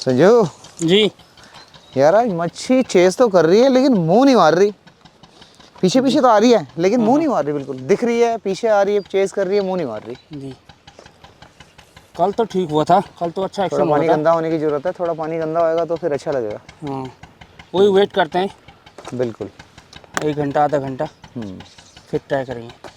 संजू जी। यार आज मच्छी चेस तो कर रही है लेकिन मुंह नहीं मार रही। पीछे पीछे तो आ रही है लेकिन मुंह नहीं मार रही, बिल्कुल दिख रही है, पीछे आ रही है, चेस कर रही है, मुंह नहीं मार रही। जी, कल तो ठीक हुआ था, कल तो अच्छा थोड़ा एक्शन हुआ पानी था। गंदा होने की जरूरत है, थोड़ा पानी गंदा होएगा तो फिर अच्छा लगेगा। हाँ, वही वेट करते हैं बिल्कुल। 1 घंटा आधा घंटा, हम्म। फिर ट्राई करेंगे।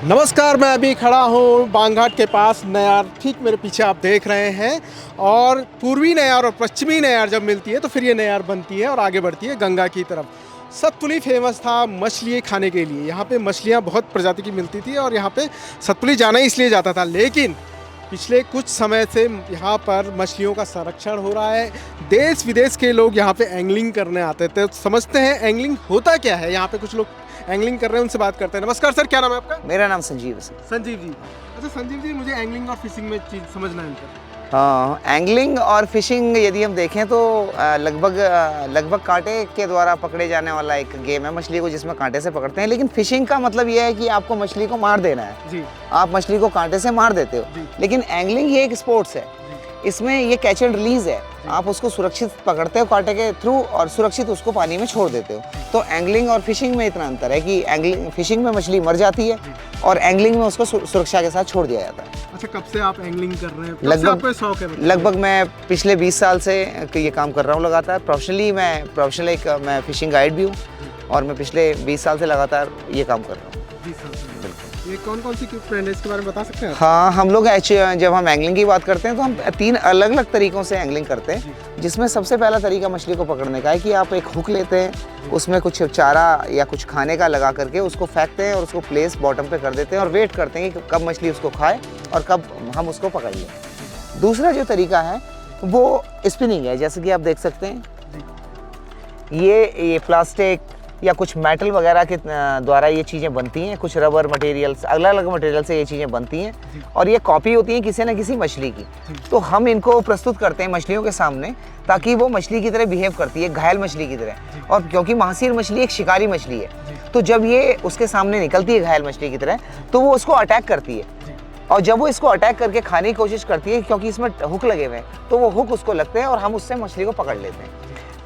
नमस्कार, मैं अभी खड़ा हूँ बांघाट के पास। नयार ठीक मेरे पीछे आप देख रहे हैं, और पूर्वी नयार और पश्चिमी नयार जब मिलती है तो फिर ये नयार बनती है और आगे बढ़ती है गंगा की तरफ। सतपुली फेमस था मछली खाने के लिए। यहाँ पे मछलियाँ बहुत प्रजाति की मिलती थी और यहाँ पे सतपुली जाना इसलिए जाता था। लेकिन पिछले कुछ समय से यहाँ पर मछलियों का संरक्षण हो रहा है। देश विदेश के लोग यहाँ पे एंगलिंग करने आते थे। समझते हैं एंगलिंग होता क्या है। यहाँ पे कुछ लोग एंगलिंग कर रहे हैं, उनसे बात करते हैं। नमस्कार सर, क्या नाम है आपका? मेरा नाम संजीव है। संजीव जी। अच्छा संजीव जी, मुझे एंगलिंग और फिशिंग में चीज़ समझना है। हाँ, एंगलिंग और फिशिंग यदि हम देखें तो लगभग कांटे के द्वारा पकड़े जाने वाला एक गेम है मछली को, जिसमें कांटे से पकड़ते हैं। लेकिन फिशिंग का मतलब यह है कि आपको मछली को मार देना है जी। आप मछली को कांटे से मार देते हो। लेकिन एंगलिंग ये एक स्पोर्ट्स है, इसमें ये कैच एंड रिलीज है। आप उसको सुरक्षित पकड़ते हो कांटे के थ्रू और सुरक्षित उसको पानी में छोड़ देते हो। तो एंगलिंग और फिशिंग में इतना अंतर है कि एंगलिंग फिशिंग में मछली मर जाती है और एंगलिंग में उसको सुरक्षा के साथ छोड़ दिया जाता है। अच्छा, कब से आप एंगलिंग कर रहे हैं? कब से आपको शौक है? लगभग मैं पिछले 20 साल से ये काम कर रहा हूँ लगातार। मैं फिशिंग गाइड भी हूँ और मैं पिछले 20 साल से लगातार ये काम कर रहा हूँ। 20 साल से। ये कौन कौन सी ट्रेंड है, इसके बारे में बता सकते हैं? हाँ, हम लोग जब हम एंगलिंग की बात करते हैं तो हम 3 अलग अलग तरीकों से एंगलिंग करते हैं। जिसमें सबसे पहला तरीका मछली को पकड़ने का है कि आप एक हुक लेते हैं, उसमें कुछ चारा या कुछ खाने का लगा करके उसको फेंकते हैं और उसको प्लेस बॉटम पे कर देते हैं और वेट करते हैं कि कब मछली उसको खाए और कब हम उसको पकड़ लें। दूसरा जो तरीका है वो स्पिनिंग है। जैसे कि आप देख सकते हैं ये प्लास्टिक या कुछ मेटल वगैरह के द्वारा ये चीज़ें बनती हैं, कुछ रबर मटेरियल्स, अलग अलग मटेरियल से ये चीज़ें बनती हैं और ये कॉपी होती हैं किसी न किसी मछली की। तो हम इनको प्रस्तुत करते हैं मछलियों के सामने ताकि वो मछली की तरह बिहेव करती है, घायल मछली की तरह। और क्योंकि महासीर मछली एक शिकारी मछली है, तो जब ये उसके सामने निकलती है घायल मछली की तरह तो वो उसको अटैक करती है। और जब वो इसको अटैक करके खाने की कोशिश करती है, क्योंकि इसमें हुक लगे हुए हैं, तो वो हुक उसको लगते हैं और हम उससे मछली को पकड़ लेते हैं।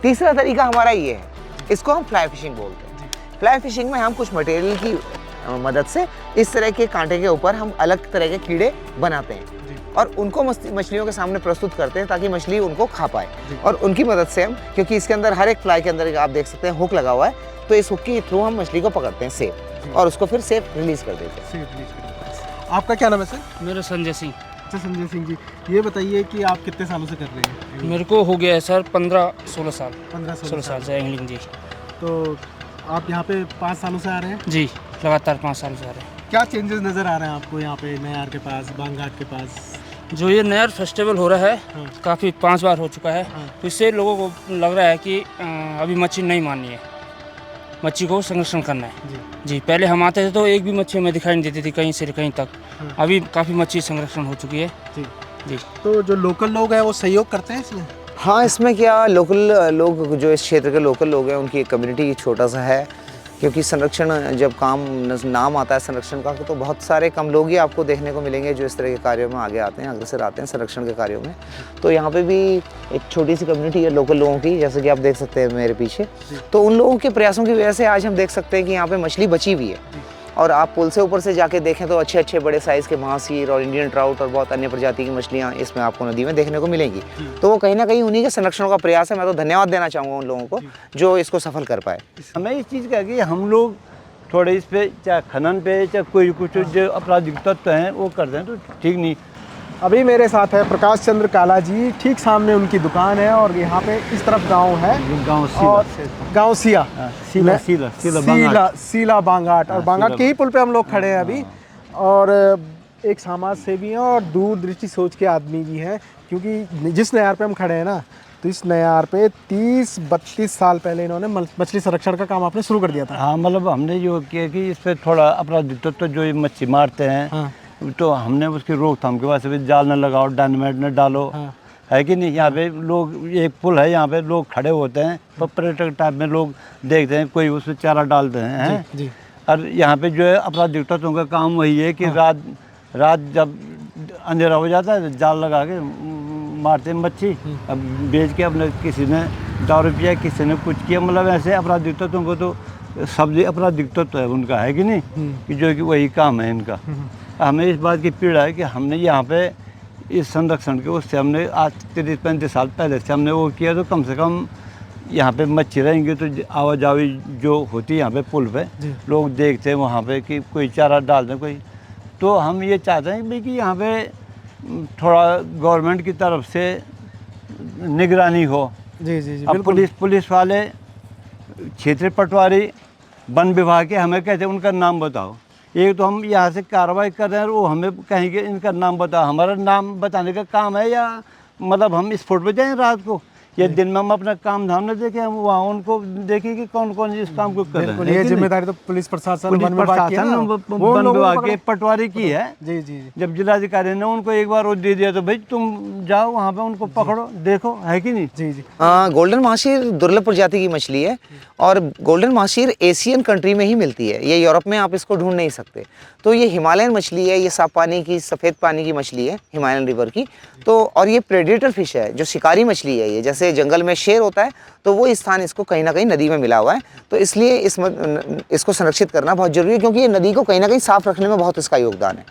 तीसरा तरीका हमारा ये है, इसको हम फ्लाई फिशिंग बोलते हैं। फ्लाई फिशिंग में हम कुछ मटेरियल की मदद से इस तरह के कांटे के ऊपर हम अलग तरह के कीड़े बनाते हैं और उनको मछलियों के सामने प्रस्तुत करते हैं ताकि मछली उनको खा पाए। और उनकी मदद से हम, क्योंकि इसके अंदर हर एक फ्लाई के अंदर आप देख सकते हैं हुक लगा हुआ है, तो इस हुक के थ्रू हम मछली को पकड़ते हैं सेफ और उसको फिर सेफ रिलीज कर देते हैं। आपका क्या नाम है सर? मेरा संजय सिंह। अच्छा संजय सिंह जी, ये बताइए कि आप कितने सालों से कर रहे हैं? मेरे को हो गया है सर 15-16 साल। 15-16 साल से एंगलिंग। जी। तो आप यहाँ पे 5 सालों से आ रहे हैं? जी, लगातार 5 साल से आ रहे हैं। क्या चेंजेस नज़र आ रहे हैं आपको यहाँ पे नयार के पास, बांघाट के पास? जो ये नयार फेस्टिवल हो रहा है काफ़ी 5 बार हो चुका है, तो इससे लोगों को लग रहा है कि अभी मच्छी नहीं मारनी है, मच्छी को संरक्षण करना है। जी, पहले हम आते थे तो एक भी मच्छी हमें दिखाई नहीं देती थी कहीं से कहीं तक। अभी काफ़ी मच्छी संरक्षण हो चुकी है। जी। तो जो लोकल लोग हैं वो सहयोग करते हैं इसमें? हाँ, इसमें क्या लोकल लोग, जो इस क्षेत्र के लोकल लोग हैं, उनकी एक कम्युनिटी छोटा सा है। क्योंकि संरक्षण जब नाम आता है संरक्षण का, तो बहुत सारे कम लोग ही आपको देखने को मिलेंगे जो इस तरह के कार्यों में आगे आते हैं, अग्रसर आते हैं संरक्षण के कार्यों में। तो यहाँ पे भी एक छोटी सी कम्युनिटी है लोकल लोगों की, जैसे कि आप देख सकते हैं मेरे पीछे। तो उन लोगों के प्रयासों की वजह से आज हम देख सकते हैं कि यहाँ पे मछली बची हुई है। और आप पुल से ऊपर से जाके देखें तो अच्छे अच्छे बड़े साइज़ के महासीर और इंडियन ट्राउट और बहुत अन्य प्रजाति की मछलियाँ इसमें आपको नदी में देखने को मिलेंगी। तो वो कहीं ना कहीं उन्हीं के संरक्षण का प्रयास है। मैं तो धन्यवाद देना चाहूँगा उन लोगों को जो इसको सफल कर पाए। हमें इस चीज़ का कि हम लोग थोड़े इस पे, चाहे खनन पे, चाहे कोई कुछ जो आपराधिक तत्व हैं वो कर दें तो ठीक नहीं। अभी मेरे साथ है प्रकाश चंद्र काला जी, ठीक सामने उनकी दुकान है और यहाँ पे इस तरफ गांव है। गांव सीला बांघाट। और बांघाट के ही पुल पे हम लोग खड़े हैं अभी। और एक समाज सेवी हैं और दूरदृष्टि सोच के आदमी भी हैं, क्योंकि जिस नयार पे हम खड़े हैं ना, तो इस नयार पे 30-32 साल पहले इन्होंने मछली संरक्षण का काम आपने शुरू कर दिया था। हाँ, मतलब हमने जो किया कि इस पर थोड़ा आपराधिक तत्व जो ये मच्छी मारते हैं, हाँ। तो हमने उसकी रोकथाम के वास्ते भी जाल न लगाओ, डायनामाइट न डालो, हाँ। है कि नहीं। यहाँ पे लोग, एक पुल है यहाँ पे, लोग खड़े होते हैं, पर पर्यटक टाइप में लोग देखते हैं, कोई उसमें चारा डालते हैं। जी। और यहाँ पे जो है आपराधिक तत्वों का काम वही है कि रात जब अंधेरा हो जाता है तो जाल लगा के मारते हैं मच्छी। अब बेच के अपने किसी ने दारू पिया, किसी ने कुछ किया, मतलब ऐसे आपराधिक तत्वों को तो सब्जी आपराधिक तत्व है उनका, है कि नहीं, कि जो कि वही काम है इनका। हमें इस बात की पीड़ा है कि हमने यहाँ पे इस संरक्षण के उससे हमने आज 30-35 साल पहले से हमने वो किया, तो कम से कम यहाँ पे मच्छी रहेंगे तो आवाजाही जो होती है यहाँ पे पुल पे, लोग देखते हैं वहाँ पे कि कोई चारा डाल दें कोई। तो हम ये चाहते हैं भाई कि यहाँ पे थोड़ा गवर्नमेंट की तरफ से निगरानी हो। जी जी जी, अब पुलिस वाले, क्षेत्रीय पटवारी, वन विभाग के हमें कहते हैं उनका नाम बताओ। एक तो हम यहाँ से कार्रवाई कर रहे हैं और वो हमें कहेंगे इनका नाम बताओ। हमारा नाम बताने का काम है या मतलब हम स्पॉट पे जाएं रात को, या दिन में हम अपना काम धाम न देखें, हम वहाँ उनको देखें कि कौन कौन इस काम को कर रहे हैं। ये जिम्मेदारी तो पुलिस प्रशासन, वन विभाग की है ना, वन विभाग के पटवारी की है। जी जी जी। जब जिलाधिकारी ने उनको एक बार वो दे दिया तो भाई तुम जाओ वहाँ पे उनको पकड़ो, देखो, है कि नहीं। जी जी। गोल्डन महाशीर दुर्लभ प्रजाति की मछली है और गोल्डन महाशीर एशियन कंट्री में ही मिलती है, ये यूरोप में आप इसको ढूंढ नहीं सकते। तो ये हिमालयन मछली है, ये साफ पानी की, सफ़ेद पानी की मछली है, हिमालयन रिवर की। तो और ये प्रेडेटर फिश है, जो शिकारी मछली है। ये जैसे जंगल में शेर होता है तो वो स्थान इसको कहीं ना कहीं नदी में मिला हुआ है, तो इसलिए इसको संरक्षित करना बहुत जरूरी है, क्योंकि ये नदी को कहीं ना कहीं साफ रखने में बहुत इसका योगदान है।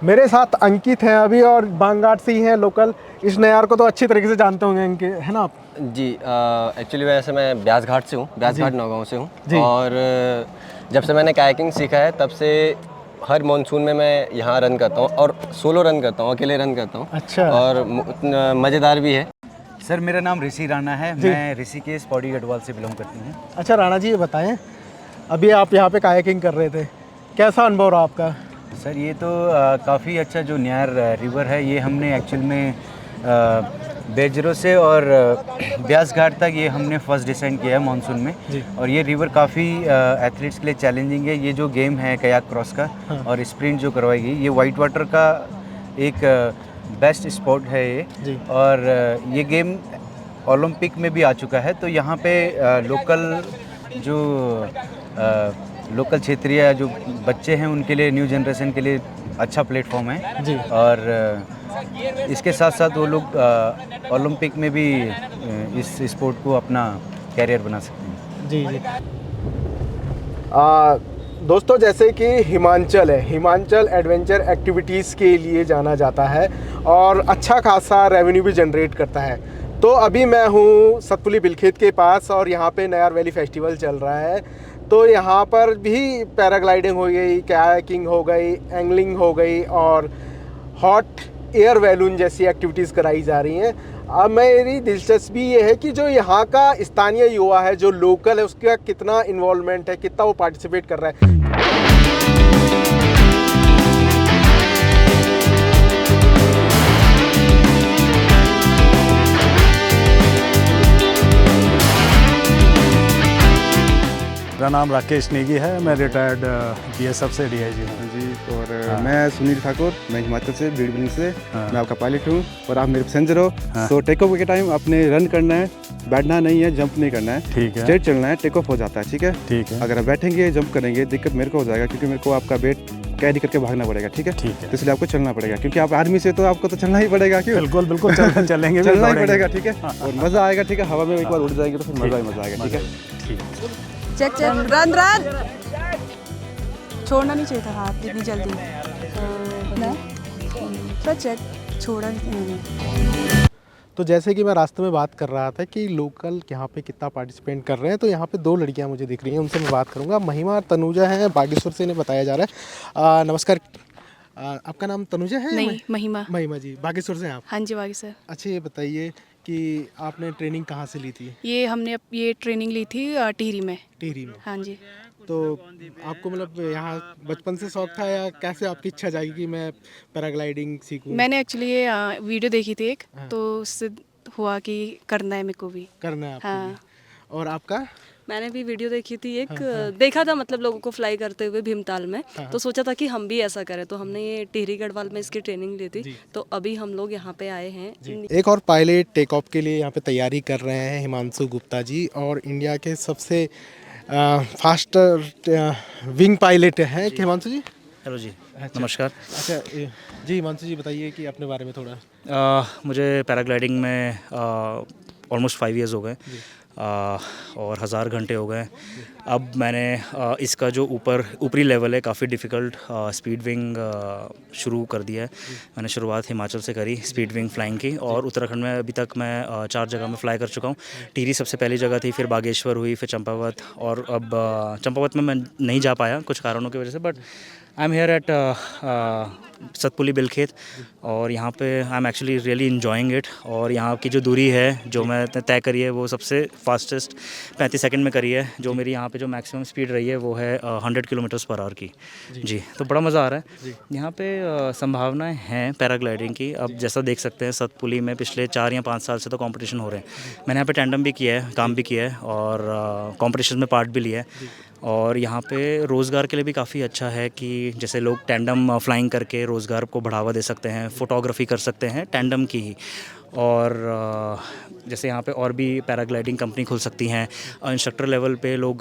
मेरे साथ अंकित हैं अभी, और बांघाट से ही हैं लोकल। इस नयार को तो अच्छी तरीके से जानते होंगे इनके, है ना आप? जी, एक्चुअली वैसे मैं ब्यास घाट से हूँ, ब्यास घाट नौगांव से हूँ। और जब से मैंने कायाकिंग सीखा है तब से हर मॉनसून में मैं यहाँ रन करता हूँ, और सोलो रन करता हूँ, अकेले रन करता हूँ। अच्छा। और मज़ेदार भी है। सर मेरा नाम ऋषि राणा है, मैं ऋषिकेश पौड़ी गढ़वाल से बिलोंग करती हूँ। अच्छा राणा जी, ये बताएं, अभी आप यहाँ पे कायाकिंग कर रहे थे, कैसा अनुभव रहा आपका? सर ये तो काफ़ी अच्छा जो न्यार रिवर है, ये हमने एक्चुअल में बेजरो से और ब्यास घाट तक ये हमने फर्स्ट डिसेंड किया है मानसून में। और ये रिवर काफ़ी एथलीट्स के लिए चैलेंजिंग है। ये जो गेम है कयाक क्रॉस का और स्प्रिंट जो करवाई गई, ये वाइट वाटर का एक बेस्ट स्पॉट है ये। और ये गेम ओलंपिक में भी आ चुका है। तो यहाँ पे लोकल क्षेत्रीय जो बच्चे हैं उनके लिए, न्यू जनरेशन के लिए अच्छा प्लेटफॉर्म है जी। और इसके साथ साथ वो लोग ओलंपिक में भी इस स्पोर्ट को अपना कैरियर बना सकते हैं। जी जी। दोस्तों, जैसे कि हिमाचल है, हिमाचल एडवेंचर एक्टिविटीज़ के लिए जाना जाता है और अच्छा खासा रेवेन्यू भी जनरेट करता है। तो अभी मैं हूँ सतपुली बिलखेत के पास, और यहाँ पे नयार वैली फेस्टिवल चल रहा है। तो यहाँ पर भी पैराग्लाइडिंग हो गई, कायाकिंग हो गई, एंगलिंग हो गई, और हॉट एयर बैलून जैसी एक्टिविटीज़ कराई जा रही हैं। अब मेरी दिलचस्पी ये है कि जो यहाँ का स्थानीय युवा है, जो लोकल है, उसका कितना इन्वॉल्वमेंट है, कितना वो पार्टिसिपेट कर रहा है। मेरा नाम राकेश नेगी है, मैं रिटायर्ड बीएसएफ से डीआईजी हूँ जी। और मैं सुनील ठाकुर, मैं हिमाचल से, ब्रीड बिलिंग से। मैं आपका पायलट हूँ और आप मेरे पैसेंजर हो। तो टेक ऑफ के टाइम आपने रन करना है, बैठना नहीं है, जंप नहीं करना है, ठीक है, स्ट्रेट चलना है, टेक ऑफ हो जाता है। ठीक है, ठीक है। अगर आप बैठेंगे, जंप करेंगे, दिक्कत मेरे को हो जाएगा, क्योंकि मेरे को आपका वेट कैरी करके भागना पड़ेगा। ठीक है, ठीक है। तो इसलिए आपको चलना पड़ेगा, क्योंकि आप आर्मी से तो आपको तो चलना ही पड़ेगा। क्यों? बिल्कुल बिल्कुल चलेंगे, चलना ही पड़ेगा। ठीक है, और मज़ा आएगा। ठीक है, हवा में एक बार उड़ जाएंगे तो फिर मज़ा ही मज़ा आएगा। ठीक है, ठीक। चेक चेक, रन रन, छोड़ना नहीं चाहिए था हाथ इतनी जल्दी ना। तो चेक छोड़ा नहीं। तो जैसे कि मैं रास्ते में बात कर रहा था कि लोकल यहाँ पे कितना पार्टिसिपेट कर रहे हैं, तो यहाँ पे दो लड़कियाँ मुझे दिख रही हैं, उनसे मैं बात करूँगा। महिमा और तनुजा हैं, बागेश्वर से इन्हें बताया जा रहा है। नमस्कार, आपका नाम तनुजा है? नहीं, महिमा। महिमा जी, बागेश्वर से हैं आप? हाँ जी, बागेश्वर। अच्छा, ये बताइए कि आपने ट्रेनिंग कहाँ से ली थी? ये ट्रेनिंग ली थी टिहरी में। टिहरी में? हाँ जी। तो आपको मतलब यहाँ बचपन से शौक था, या कैसे आपकी इच्छा जागी कि मैं पैराग्लाइडिंग सीखूं? मैंने एक्चुअली ये वीडियो देखी थी एक, तो उससे हुआ कि करना है मेरे को भी। करना है आपको हाँ। भी। और आपका? मैंने भी वीडियो देखी थी एक, देखा था मतलब लोगों को फ्लाई करते हुए भीमताल में, तो सोचा था कि हम भी ऐसा करें, तो हमने ये टिहरी गढ़वाल में इसकी ट्रेनिंग ली थी, तो अभी हम लोग यहाँ पे आए हैं। एक और पायलट टेक ऑफ के लिए यहाँ पे तैयारी कर रहे हैं, हिमांशु गुप्ता जी, और इंडिया के सबसे फास्ट विंग पायलट हैं हिमांशु जी। हेलो जी, नमस्कार। अच्छा जी, हिमांशु जी बताइए कि अपने बारे में थोड़ा। मुझे पैराग्लाइडिंग में ऑलमोस्ट 5 इयर्स हो गए और 1000 घंटे हो गए। अब मैंने इसका जो ऊपरी लेवल है, काफ़ी डिफ़िकल्ट स्पीड विंग शुरू कर दिया है। मैंने शुरुआत हिमाचल से करी स्पीड विंग फ्लाइंग की, और उत्तराखंड में अभी तक मैं 4 जगह में फ्लाई कर चुका हूँ। टिहरी सबसे पहली जगह थी, फिर बागेश्वर हुई, फिर चंपावत, और अब चंपावत में मैं नहीं जा पाया कुछ कारणों की वजह से, but I am here at Satpuli Bilkhet, और यहाँ पे I am actually really enjoying it. और यहाँ की जो दूरी है जो मैं तय करी है वो सबसे फास्टेस्ट 35 सेकंड में करी है। जो मेरी यहाँ पे जो मैक्सिमम स्पीड रही है वो है 100 किलोमीटर्स पर आवर की। जी, तो बड़ा मज़ा आ रहा है। यहाँ पे संभावनाएं हैं पैराग्लाइडिंग की। अब जैसा देख सकते हैं सतपुली में पिछले 4 या 5 साल से तो कंपटीशन हो रहे हैं। मैंने यहाँ पे टैंडम भी किया है, काम भी किया है, और कॉम्पिटिशन में पार्ट भी लिया है। और यहाँ पे रोज़गार के लिए भी काफ़ी अच्छा है कि जैसे लोग टैंडम फ्लाइंग करके रोज़गार को बढ़ावा दे सकते हैं, फ़ोटोग्राफी कर सकते हैं टैंडम की ही। और जैसे यहाँ पे और भी पैराग्लाइडिंग कंपनी खुल सकती हैं, इंस्ट्रक्टर लेवल पे लोग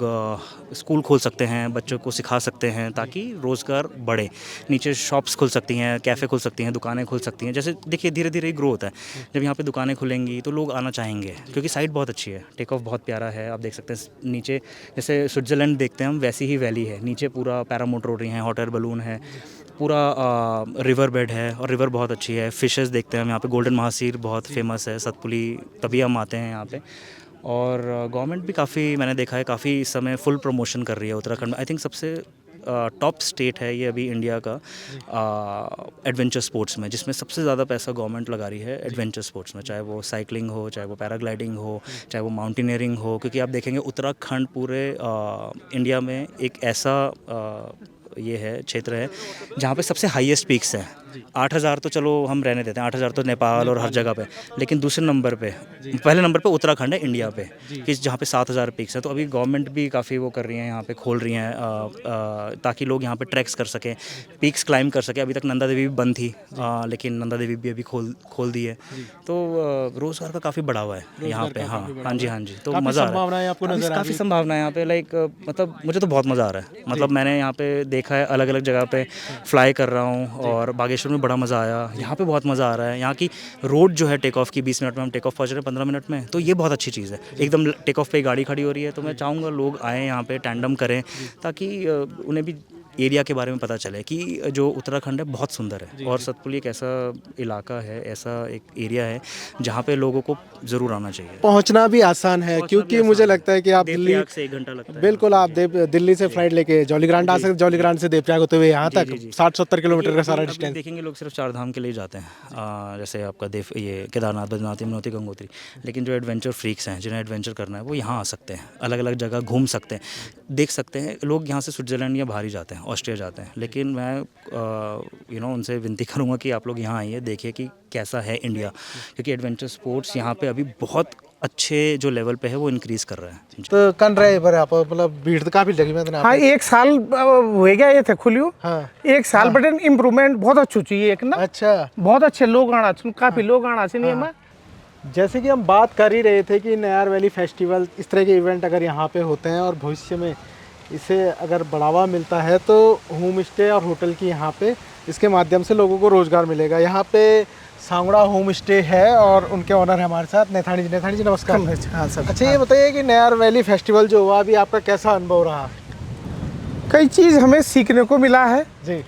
स्कूल खोल सकते हैं, बच्चों को सिखा सकते हैं ताकि रोज़गार बढ़े। नीचे शॉप्स खुल सकती हैं, कैफ़े खुल सकती हैं, दुकानें खुल सकती हैं। जैसे देखिए धीरे धीरे ग्रो होता है। जब यहाँ पे दुकानें खुलेंगी तो लोग आना चाहेंगे, क्योंकि साइट बहुत अच्छी है, टेक ऑफ बहुत प्यारा है। आप देख सकते हैं नीचे जैसे स्विट्ज़रलैंड देखते हैं हम, वैसी ही वैली है। नीचे पूरा पैरामोटर उड़ रही हैं, हॉट एयर बलून है, पूरा रिवर बेड है, और रिवर बहुत अच्छी है। फ़िशेस देखते हैं हम यहाँ पे, गोल्डन महासीर बहुत फेमस है सतपुली, तभी हम आते हैं यहाँ पे। और गवर्नमेंट भी काफ़ी, मैंने देखा है, काफ़ी इस समय फुल प्रमोशन कर रही है उत्तराखंड में। आई थिंक सबसे टॉप स्टेट है ये अभी इंडिया का एडवेंचर स्पोर्ट्स में, जिसमें सबसे ज़्यादा पैसा गवर्नमेंट लगा रही है एडवेंचर स्पोर्ट्स में, चाहे वो साइकिलिंग हो, चाहे वो पैराग्लाइडिंग हो, चाहे वो माउंटेनियरिंग हो। क्योंकि आप देखेंगे उत्तराखंड पूरे इंडिया में एक ऐसा ये है, क्षेत्र है जहाँ पे सबसे हाईएस्ट पीक्स हैं। 8000 तो चलो हम रहने देते हैं, 8000 तो नेपाल और हर जगह पे, लेकिन दूसरे नंबर पे, पहले नंबर पे उत्तराखंड है इंडिया पे, कि जहाँ पे 7000 पीक्स है। तो अभी गवर्नमेंट भी काफ़ी वो कर रही है, यहाँ पे खोल रही हैं ताकि लोग यहाँ पे ट्रैक्स कर सकें, पीक्स क्लाइंब कर सकें। अभी तक नंदा देवी भी बंद थी, लेकिन नंदा देवी भी अभी खोल दी है। तो रोज़गार का काफ़ी बढ़ावा है यहाँ पे। हाँ जी, हाँ जी। तो मज़ा आ रहा है, काफ़ी संभावना है यहाँ पे। लाइक मतलब मुझे तो बहुत मज़ा आ रहा है। मतलब मैंने यहाँ पे देखा है, अलग अलग जगह पे फ्लाई कर रहा हूँ, और बागेश्वर में बड़ा मज़ा आया। यहाँ पे बहुत मज़ा आ रहा है। यहाँ की रोड जो है टेक ऑफ की, 20 मिनट में हम टेक ऑफ पहुँच रहे हैं, 15 मिनट में, तो ये बहुत अच्छी चीज़ है। एकदम टेक ऑफ पे गाड़ी खड़ी हो रही है। तो मैं चाहूँगा लोग आएँ यहाँ पे, टैंडम करें, ताकि उन्हें भी एरिया के बारे में पता चले कि जो उत्तराखंड है बहुत सुंदर है। और सतपुली एक ऐसा इलाका है, ऐसा एक एरिया है जहाँ पे लोगों को ज़रूर आना चाहिए। पहुंचना भी आसान है, क्योंकि मुझे लगता है कि आप दिल्ली से 1 घंटा लगता है। बिल्कुल, आप दिल्ली से फ्लाइट लेके जौलीग्रांट आ सकते, जौलीग्रांट से देवप्रयाग होते हुए यहाँ तक 60-70 किलोमीटर का सारा डिस्टेंस। देखेंगे लोग सिर्फ 4 धाम के लिए जाते हैं, जैसे आपका ये केदारनाथ, बद्रीनाथ, यमुनोत्री, गंगोत्री। लेकिन जो एडवेंचर फ्रीक्स हैं, जिन्हें एडवेंचर करना है, वो यहाँ आ सकते हैं, अलग अलग जगह घूम सकते हैं, देख सकते हैं। लोग यहाँ से स्विट्ज़रलैंड या बाहर ही जाते हैं, ऑस्ट्रिया जाते हैं, लेकिन मैं उनसे विनती करूँगा कि आप लोग यहाँ आइए, देखिए कि कैसा है इंडिया, क्योंकि एडवेंचर स्पोर्ट्स यहाँ पे अभी बहुत अच्छे जो लेवल पे है वो इंक्रीज़ कर रहा है। तो कन रहे पर आप मतलब भीड़ तो काफ़ी लगी मैं। हाँ, 1 साल हो गया ये थे खुलियो। हाँ, 1 साल बट इम्प्रूवमेंट बहुत अच्छी चाहिए एक ना। अच्छा, बहुत अच्छे लोग आना चाहिए, काफ़ी लोग आना चाहिए। हाँ। जैसे कि हम बात कर ही रहे थे कि नयार वैली फेस्टिवल, इस तरह के इवेंट अगर यहाँ पे होते हैं और भविष्य में इसे अगर बढ़ावा मिलता है, तो होम स्टे और होटल की यहाँ पे इसके माध्यम से लोगों को रोज़गार मिलेगा। यहाँ पे सांगड़ा होम स्टे है और उनके ऑनर है हमारे साथ नैथानी जी। नैथानी जी नमस्कार। हाँ सर। अच्छा, ये बताइए कि नयार वैली फेस्टिवल जो हुआ अभी, आपका कैसा अनुभव रहा? कई चीज़ हमें सीखने को मिला है जी।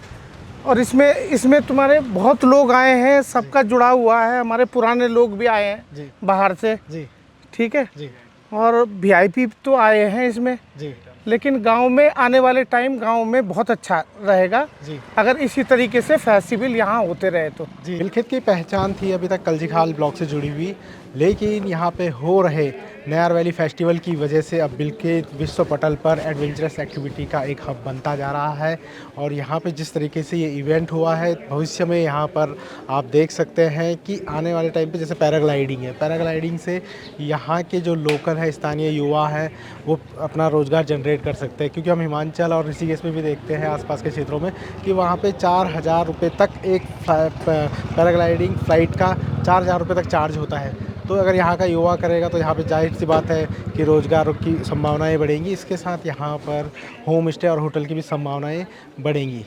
और इसमें तुम्हारे बहुत लोग आए हैं, सबका जुड़ा हुआ है। हमारे पुराने लोग भी आए हैं जी, बाहर से। जी, ठीक है जी। और VIP तो आए हैं इसमें जी, लेकिन गांव में आने वाले टाइम गांव में बहुत अच्छा रहेगा जी, अगर इसी तरीके से फेस्टिवल यहाँ होते रहे तो। जी। बिलखेत की पहचान थी अभी तक कलजीखाल ब्लॉक से जुड़ी हुई, लेकिन यहाँ पे हो रहे नयार वैली फेस्टिवल की वजह से अब बिल्कुल विश्व पटल पर एडवेंचरस एक्टिविटी का एक हब बनता जा रहा है। और यहाँ पे जिस तरीके से ये इवेंट हुआ है, भविष्य में यहाँ पर आप देख सकते हैं कि आने वाले टाइम पे जैसे पैराग्लाइडिंग है, पैराग्लाइडिंग से यहाँ के जो लोकल है, स्थानीय युवा है, वो अपना रोज़गार जनरेट कर सकते हैं। क्योंकि हम हिमाचल और ऋषिकेश में भी देखते हैं आसपास के क्षेत्रों में कि वहाँ पे 4,000 रुपये तक एक पैराग्लाइडिंग फ़्लाइट का 4,000 रुपये तक चार्ज होता है। तो अगर यहाँ का युवा करेगा तो यहाँ पे जाहिर सी बात है कि रोज़गार की संभावनाएं बढ़ेंगी। इसके साथ यहाँ पर होम स्टे और होटल की भी संभावनाएं बढ़ेंगी।